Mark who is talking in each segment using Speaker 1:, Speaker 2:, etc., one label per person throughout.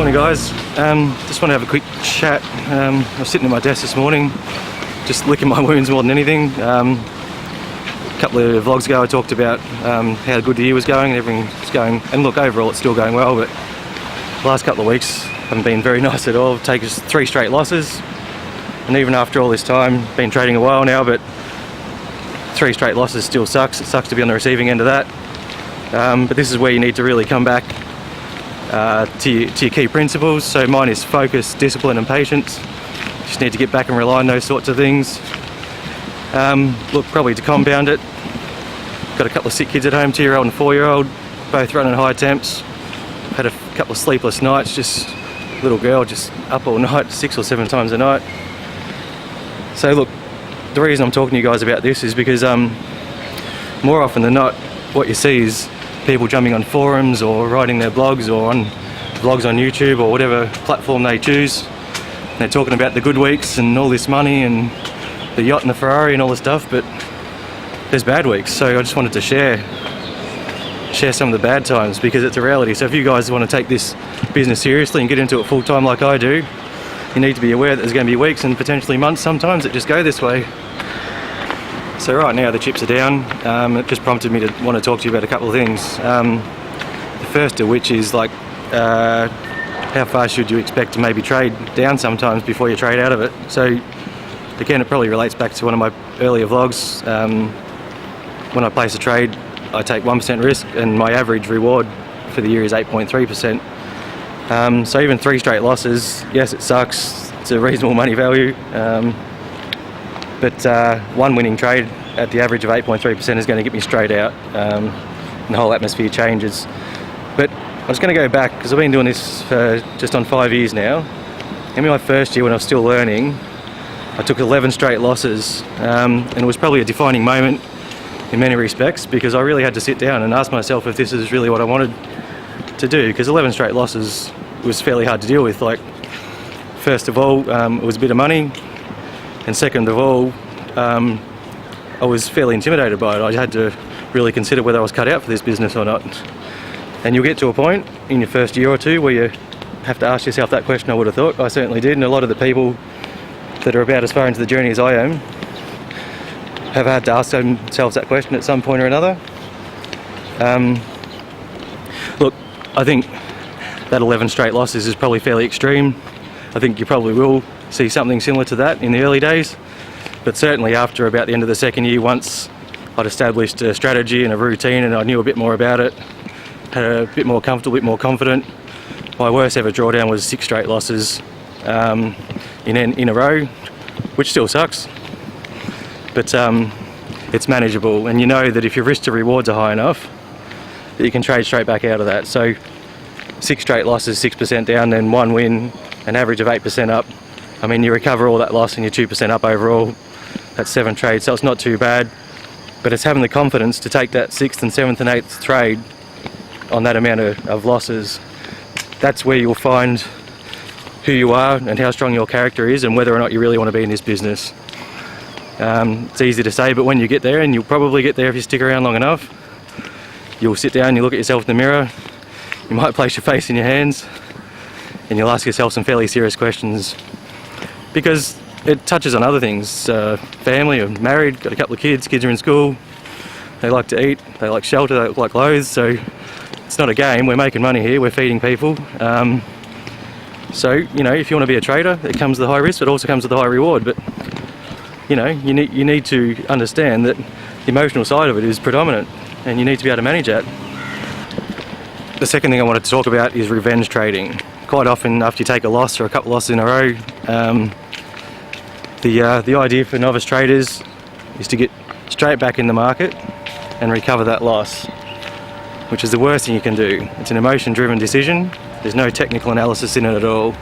Speaker 1: Morning guys, just want to have a quick chat. I was sitting at my desk this morning just licking my wounds more than anything. A couple of vlogs ago I talked about how good the year was going and everything's going, and look, overall it's still going well, but the last couple of weeks haven't been very nice at all. I've taken 3 straight losses, and even after all this time, been trading a while now, but 3 straight losses still sucks. It sucks to be on the receiving end of that. But this is where you need to really come back to your key principles. So mine is focus, discipline and patience. Just need to get back and rely on those sorts of things. Look, probably to compound it, got a couple of sick kids at home, 2-year-old and 4-year-old, both running high temps. Had a couple of sleepless nights, just little girl just up all night, 6 or 7 times a night. So look, the reason I'm talking to you guys about this is because more often than not, what you see is people jumping on forums or writing their blogs or on vlogs on YouTube or whatever platform they choose. And they're talking about the good weeks and all this money and the yacht and the Ferrari and all this stuff, but there's bad weeks. So I just wanted to share some of the bad times, because it's a reality. So if you guys want to take this business seriously and get into it full time like I do, you need to be aware that there's going to be weeks and potentially months sometimes that just go this way. So right now the chips are down. It just prompted me to want to talk to you about a couple of things. The first of which is like how far should you expect to maybe trade down sometimes before you trade out of it. So again, it probably relates back to one of my earlier vlogs. When I place a trade, I take 1% risk and my average reward for the year is 8.3%. So even 3 straight losses, yes it sucks, it's a reasonable money value. But one winning trade at the average of 8.3% is going to get me straight out, and the whole atmosphere changes. But I was going to go back, because I've been doing this for just on 5 years now. In my first year when I was still learning, I took 11 straight losses, and it was probably a defining moment in many respects, because I really had to sit down and ask myself if this is really what I wanted to do, because 11 straight losses was fairly hard to deal with. Like, first of all, it was a bit of money. And second of all, I was fairly intimidated by it. I had to really consider whether I was cut out for this business or not. And you'll get to a point in your first year or two where you have to ask yourself that question. I would have thought. I certainly did. And a lot of the people that are about as far into the journey as I am have had to ask themselves that question at some point or another. Look, I think that 11 straight losses is probably fairly extreme. I think you probably will see something similar to that in the early days, but certainly after about the end of the second year, once I'd established a strategy and a routine and I knew a bit more about it, had a bit more comfortable, a bit more confident. My worst ever drawdown was 6 straight losses in a row, which still sucks, but it's manageable, and you know that if your risk to rewards are high enough that you can trade straight back out of that. So 6 straight losses, 6% down, then 1 win, an average of 8% up. I mean, you recover all that loss and you're 2% up overall. That's 7 trades, so it's not too bad. But it's having the confidence to take that 6th and 7th and 8th trade on that amount of losses. That's where you'll find who you are and how strong your character is and whether or not you really want to be in this business. It's easy to say, but when you get there, and you'll probably get there if you stick around long enough, you'll sit down, you look at yourself in the mirror, you might place your face in your hands, and you'll ask yourself some fairly serious questions. Because it touches on other things. Family, I'm married, got a couple of kids are in school, they like to eat, they like shelter, they like clothes, so it's not a game, we're making money here, we're feeding people. So, you know, if you want to be a trader, it comes with a high risk, but it also comes with a high reward. But, you know, you need to understand that the emotional side of it is predominant, and you need to be able to manage that. The second thing I wanted to talk about is revenge trading. Quite often after you take a loss or a couple of losses in a row, the idea for novice traders is to get straight back in the market and recover that loss, which is the worst thing you can do. It's an emotion-driven decision. There's no technical analysis in it at all.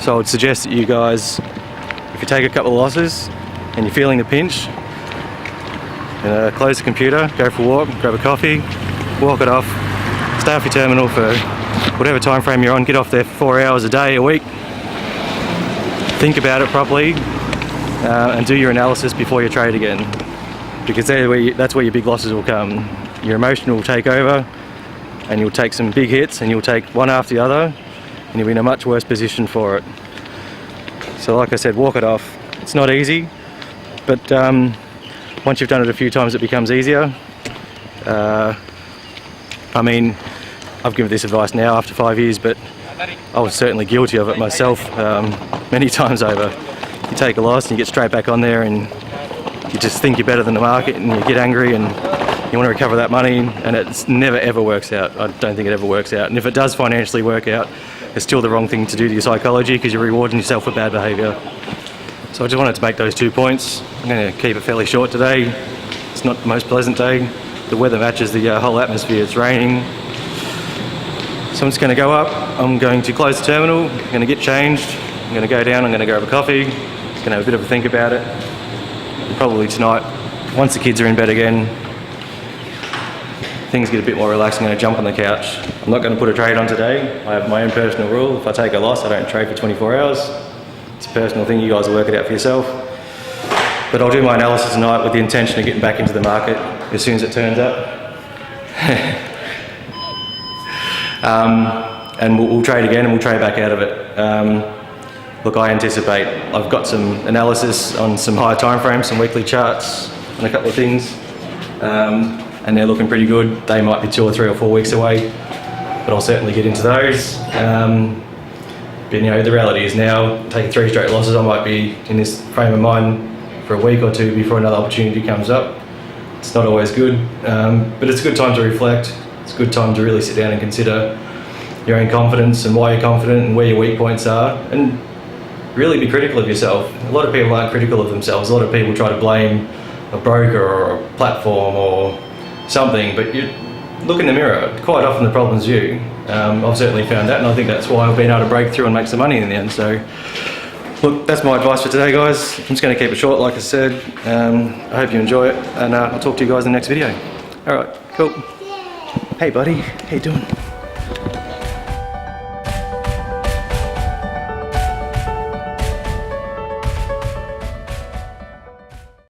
Speaker 1: So I would suggest that you guys, if you take a couple of losses and you're feeling the pinch, close the computer, go for a walk, grab a coffee, walk it off, stay off your terminal for whatever time frame you're on, get off there for 4 hours a day, a week, think about it properly, and do your analysis before you trade again, because that's where your big losses will come. Your emotion will take over and you'll take some big hits and you'll take one after the other and you'll be in a much worse position for it. So like I said, walk it off. It's not easy, but once you've done it a few times it becomes easier. I mean, I've given this advice now after 5 years, but I was certainly guilty of it myself many times over. You take a loss and you get straight back on there and you just think you're better than the market and you get angry and you want to recover that money, and it never ever works out. I don't think it ever works out, and if it does financially work out, it's still the wrong thing to do to your psychology because you're rewarding yourself for bad behaviour. So I just wanted to make those 2 points. I'm going to keep it fairly short today. It's not the most pleasant day. The weather matches the whole atmosphere. It's raining. So I'm just going to go up. I'm going to close the terminal. I'm going to get changed. I'm going to go down. I'm going to grab a coffee. I'm going to have a bit of a think about it. And probably tonight, once the kids are in bed again, things get a bit more relaxed. I'm going to jump on the couch. I'm not going to put a trade on today. I have my own personal rule. If I take a loss, I don't trade for 24 hours. It's a personal thing. You guys will work it out for yourself. But I'll do my analysis tonight with the intention of getting back into the market as soon as it turns up. And we'll trade again and we'll trade back out of it. Look, I anticipate, I've got some analysis on some higher time frames, some weekly charts and a couple of things. And they're looking pretty good. They might be 2 or 3 or 4 weeks away, but I'll certainly get into those. But you know, the reality is now, taking 3 straight losses, I might be in this frame of mind for a week or 2 before another opportunity comes up. It's not always good, but it's a good time to reflect. It's a good time to really sit down and consider your own confidence and why you're confident and where your weak points are, and really be critical of yourself. A lot of people aren't critical of themselves. A lot of people try to blame a broker or a platform or something, but you look in the mirror. Quite often the problem's you. I've certainly found that, and I think that's why I've been able to break through and make some money in the end. So look, that's my advice for today, guys. I'm just going to keep it short, like I said. I hope you enjoy it, and I'll talk to you guys in the next video. Alright, cool. Hey buddy, how you doing?